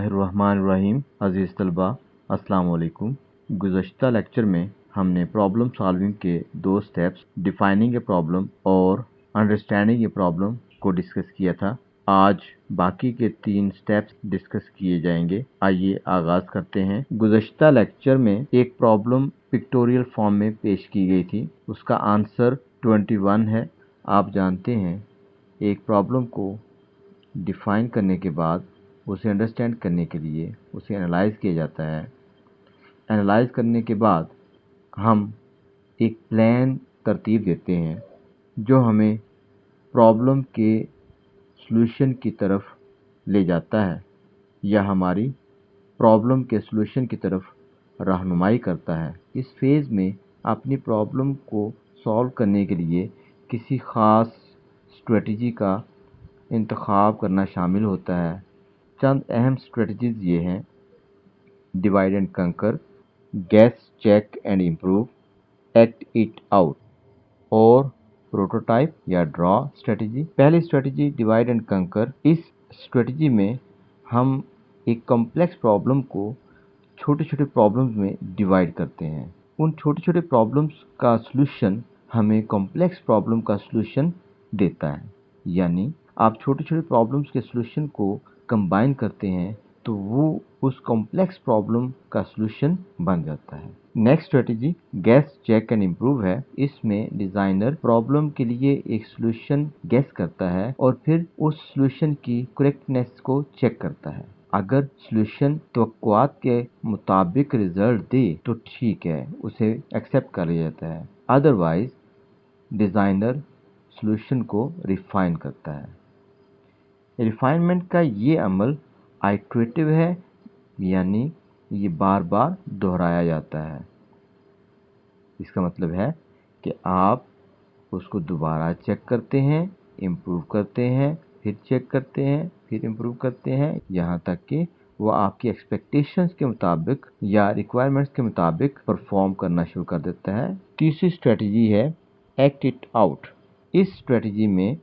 बिस्मिल्लाहिर्रहमानिर्रहीम। अज़ीज़ तलबा, अस्सलाम वालेकुम। गुज़श्ता लेक्चर में हमने प्रॉब्लम सॉल्विंग के दो स्टेप्स, डिफाइनिंग ए प्रॉब्लम और अंडरस्टैंडिंग ए प्रॉब्लम को डिस्कस किया था। आज बाकी के 3 स्टेप्स डिस्कस किए जाएंगे। आइए आगाज़ करते हैं। गुज़श्ता लेक्चर में एक प्रॉब्लम पिक्टोरियल फॉर्म में पेश की गई थी। उसका आंसर 21 है। आप जानते हैं, एक प्रॉब्लम को डिफाइन करने के बाद उसे अंडरस्टैंड करने के लिए उसे एनालाइज किया जाता है। एनालाइज करने के बाद हम एक प्लान तरतीब देते हैं जो हमें प्रॉब्लम के सॉल्यूशन की तरफ ले जाता है या हमारी प्रॉब्लम के सॉल्यूशन की तरफ रहनुमाई करता है। इस फेज़ में अपनी प्रॉब्लम को सॉल्व करने के लिए किसी ख़ास स्ट्रेटजी का इंतखाब करना शामिल होता है। चंद अहम स्ट्रेटजीज ये हैं: divide and conquer, guess, check and improve, act it out और प्रोटोटाइप या ड्रॉ स्ट्रेटजी। पहली स्ट्रेटजी डिवाइड एंड कंकर। इस स्ट्रेटजी में हम एक कॉम्प्लेक्स प्रॉब्लम को छोटे छोटे प्रॉब्लम्स में डिवाइड करते हैं। उन छोटे छोटे प्रॉब्लम्स का सॉल्यूशन हमें कॉम्प्लेक्स प्रॉब्लम का सॉल्यूशन देता है। यानी आप छोटे छोटे प्रॉब्लम्स के सॉल्यूशन को कंबाइन करते हैं तो वो उस कॉम्प्लेक्स प्रॉब्लम का सॉल्यूशन बन जाता है। Next strategy guess, check and improve है। इसमें डिजाइनर प्रॉब्लम के लिए एक सॉल्यूशन गेस करता है और फिर उस सॉल्यूशन की करेक्टनेस को चेक करता है। अगर सॉल्यूशन तवक्कुआत के मुताबिक रिजल्ट दे तो ठीक है, उसे एक्सेप्ट कर लिया जाता है। अदरवाइज डिजाइनर सॉल्यूशन को रिफाइन करता है। रिफाइनमेंट का ये अमल आइटरेटिव है, यानी ये बार बार दोहराया जाता है। इसका मतलब है कि आप उसको दोबारा चेक करते हैं, इम्प्रूव करते हैं, फिर चेक करते हैं, फिर इम्प्रूव करते हैं, यहाँ तक कि वो आपकी एक्सपेक्टेशंस के मुताबिक या रिक्वायरमेंट्स के मुताबिक परफॉर्म करना शुरू कर देता है। तीसरी स्ट्रेटजी है एक्ट इट आउट। इस स्ट्रेटजी में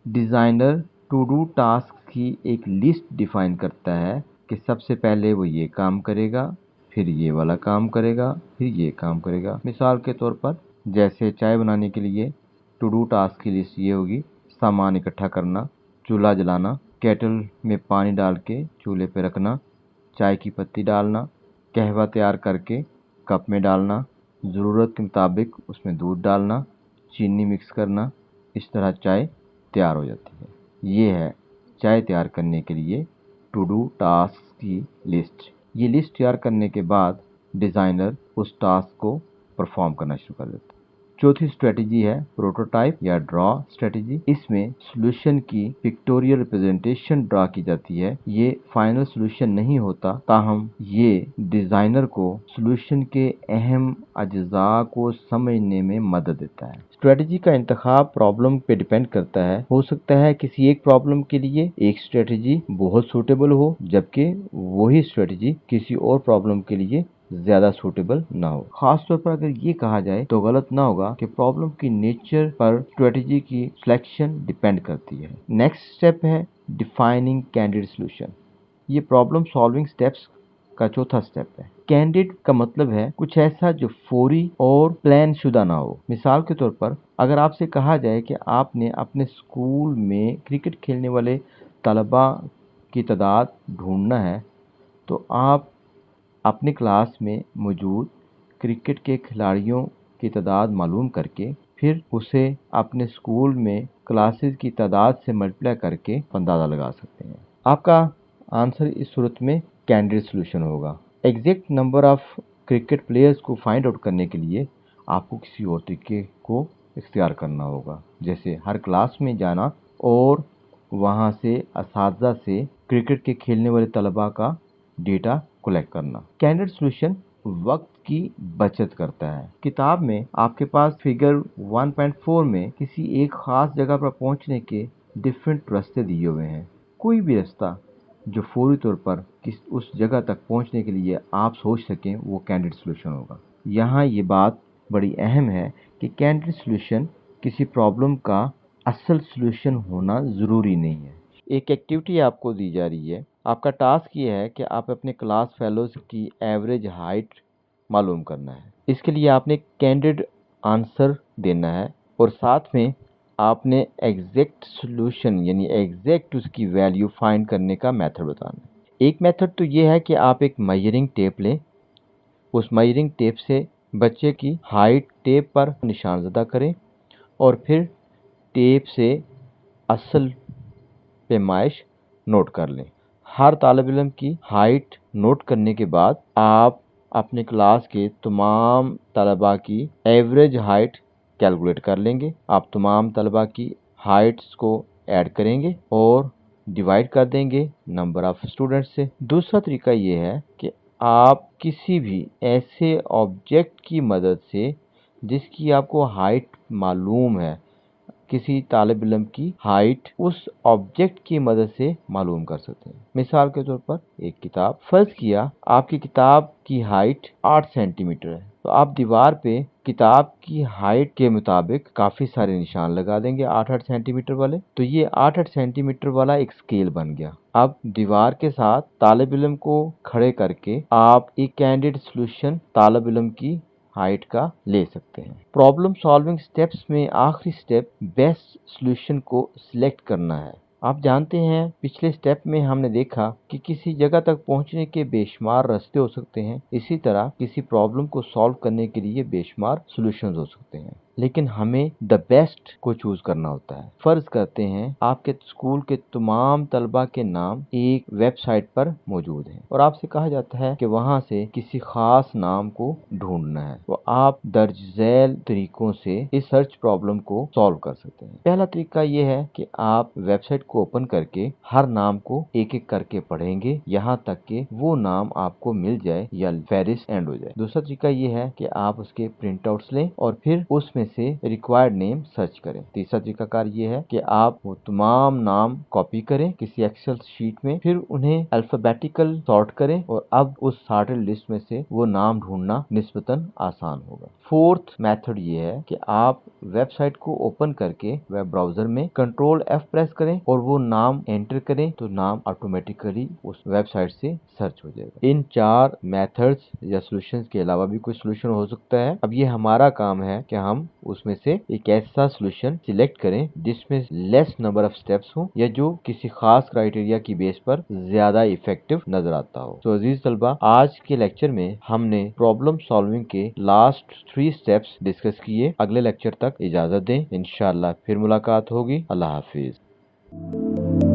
डिज़ाइनर टू डू टास्क की एक लिस्ट डिफाइन करता है कि सबसे पहले वो ये काम करेगा, फिर ये वाला काम करेगा, फिर ये काम करेगा। मिसाल के तौर पर जैसे चाय बनाने के लिए टू डू टास्क की लिस्ट ये होगी: सामान इकट्ठा करना, चूल्हा जलाना, केटल में पानी डाल के चूल्हे पे रखना, चाय की पत्ती डालना, कहवा तैयार करके कप में डालना, ज़रूरत के मुताबिक उसमें दूध डालना, चीनी मिक्स करना। इस तरह चाय तैयार हो जाती है। ये है चाय तैयार करने के लिए टू डू टास्क की लिस्ट। ये लिस्ट तैयार करने के बाद डिज़ाइनर उस टास्क को परफॉर्म करना शुरू कर देता है। चौथी स्ट्रेटजी है प्रोटोटाइप या ड्रॉ स्ट्रेटजी। इसमें सॉल्यूशन की पिक्टोरियल रिप्रेजेंटेशन ड्रा की जाती है। ये फाइनल सॉल्यूशन नहीं होता, ताहम ये डिजाइनर को सॉल्यूशन के अहम अज्जा को समझने में मदद देता है। स्ट्रेटजी का इंतखाब प्रॉब्लम पे डिपेंड करता है। हो सकता है किसी एक प्रॉब्लम के लिए एक स्ट्रेटजी बहुत सूटेबल हो, जबकि वही स्ट्रेटजी किसी और प्रॉब्लम के लिए ज्यादा सूटेबल ना हो। खास तौर पर अगर ये कहा जाए तो गलत ना होगा कि प्रॉब्लम की नेचर पर स्ट्रेटजी की सिलेक्शन डिपेंड करती है। नेक्स्ट स्टेप है डिफाइनिंग कैंडिडेट सॉल्यूशन। ये प्रॉब्लम सॉल्विंग स्टेप्स का चौथा स्टेप है। कैंडिडेट का मतलब है कुछ ऐसा जो फौरी और प्लान शुदा ना हो। मिसाल के तौर पर अगर आपसे कहा जाए कि आपने अपने स्कूल में क्रिकेट खेलने वाले तलबा की तादाद ढूंढना है, तो आप अपने क्लास में मौजूद क्रिकेट के खिलाड़ियों की तादाद मालूम करके फिर उसे अपने स्कूल में क्लासेस की तादाद से मल्टीप्लाई करके अंदाज़ा लगा सकते हैं। आपका आंसर इस सूरत में कैंडिडेट सॉल्यूशन होगा। Exact number of cricket players को फाइंड आउट करने के लिए आपको किसी और तरीके को इख्तियार करना होगा, जैसे हर क्लास में जाना और वहाँ से असातिज़ा से क्रिकेट के खेलने वाले तलबा का डेटा कलेक्ट करना। कैंडिडेट सॉल्यूशन वक्त की बचत करता है। किताब में आपके पास फिगर 1.4 में किसी एक खास जगह पर पहुंचने के डिफरेंट रास्ते दिए हुए हैं। कोई भी रास्ता जो फौरी तौर पर उस जगह तक पहुंचने के लिए आप सोच सकें, वो कैंडिडेट सॉल्यूशन होगा। यहाँ ये बात बड़ी अहम है कि कैंडिडेट सॉल्यूशन किसी प्रॉब्लम का असल सॉल्यूशन होना ज़रूरी नहीं है। ایک ایکٹیویٹی آپ کو دی جا رہی ہے. آپ کا ٹاسک یہ ہے کہ آپ اپنے کلاس فیلوز کی ایوریج ہائٹ معلوم کرنا ہے. اس کے لیے آپ نے کینڈیڈ آنسر دینا ہے اور ساتھ میں آپ نے ایگزیکٹ سولوشن یعنی ایگزیکٹ اس کی ویلیو فائنڈ کرنے کا میتھڈ بتانا ہے. ایک میتھڈ تو یہ ہے کہ آپ ایک میجرنگ ٹیپ لیں، اس میجرنگ ٹیپ سے بچے کی ہائٹ ٹیپ پر نشان زدہ کریں اور پھر ٹیپ سے اصل پیمائش نوٹ کر لیں. ہر طالب علم کی ہائٹ نوٹ کرنے کے بعد آپ اپنے کلاس کے تمام طلباء کی ایوریج ہائٹ کیلکولیٹ کر لیں گے. آپ تمام طلباء کی ہائٹس کو ایڈ کریں گے اور ڈیوائڈ کر دیں گے نمبر آف اسٹوڈنٹس سے. دوسرا طریقہ یہ ہے کہ آپ کسی بھی ایسے آبجیکٹ کی مدد سے جس کی آپ کو ہائٹ معلوم ہے، کسی طالب علم کی ہائٹ اس آبجیکٹ کی مدد سے معلوم کر سکتے ہیں. مثال کے طور پر ایک کتاب، فرض کیا آپ کی کتاب کی ہائٹ 8 سینٹی میٹر ہے، تو آپ دیوار پہ کتاب کی ہائٹ کے مطابق کافی سارے نشان لگا دیں گے 8 سینٹی میٹر والے. تو یہ 8 سینٹی میٹر والا ایک اسکیل بن گیا. اب دیوار کے ساتھ طالب علم کو کھڑے کر کے آپ ایک کینڈیڈ سولوشن طالب علم کی ہائٹ کا لے سکتے ہیں. پرابلم سالونگ سٹیپس میں آخری سٹیپ بیسٹ سولوشن کو سلیکٹ کرنا ہے. آپ جانتے ہیں پچھلے سٹیپ میں ہم نے دیکھا کہ کسی جگہ تک پہنچنے کے بے شمار راستے ہو سکتے ہیں، اسی طرح کسی پرابلم کو سالو کرنے کے لیے بے شمار سولوشنز ہو سکتے ہیں، لیکن ہمیں دا بیسٹ کو چوز کرنا ہوتا ہے. فرض کرتے ہیں آپ کے اسکول کے تمام طلباء کے نام ایک ویب سائٹ پر موجود ہیں اور آپ سے کہا جاتا ہے کہ وہاں سے کسی خاص نام کو ڈھونڈنا ہے. تو آپ درج ذیل طریقوں سے اس سرچ پرابلم کو سالو کر سکتے ہیں. پہلا طریقہ یہ ہے کہ آپ ویب سائٹ کو اوپن کر کے ہر نام کو ایک ایک کر کے پڑھیں گے یہاں تک کہ وہ نام آپ کو مل جائے یا فہرست اینڈ ہو جائے. دوسرا طریقہ یہ ہے کہ آپ اس کے پرنٹ آؤٹس لیں اور پھر اس میں سے ریکوائرڈ نیم سرچ کریں. تیسرا طریقہ کار یہ ہے کہ آپ وہ تمام نام کاپی کریں کسی ایکسل شیٹ میں، پھر انہیں الفابیٹیکل سارٹ کریں اور اب اس سارٹڈ لسٹ میں سے وہ نام ڈھونڈنا نسبتاً آسان ہوگا. فورتھ میتھڈ یہ ہے کہ آپ ویب سائٹ کو اوپن کر کے ویب براؤزر میں کنٹرول F پریس کریں اور وہ نام انٹر کریں تو نام آٹومیٹیکلی اس ویب سائٹ سے سرچ ہو جائے گا. ان 4 میتھڈز یا سولوشنز کے علاوہ بھی کوئی سولوشن ہو سکتا ہے. اب یہ ہمارا کام ہے کہ ہم اس میں سے ایک ایسا سولوشن سلیکٹ کریں جس میں لیس نمبر آف سٹیپس ہوں یا جو کسی خاص کرائٹیریا کی بیس پر زیادہ افیکٹو نظر آتا ہو. تو عزیز طلبہ، آج کے لیکچر میں ہم نے پرابلم سالونگ کے لاسٹ 3 سٹیپس ڈسکس کیے. اگلے لیکچر تک اجازت دیں، انشاءاللہ پھر ملاقات ہوگی. اللہ حافظ.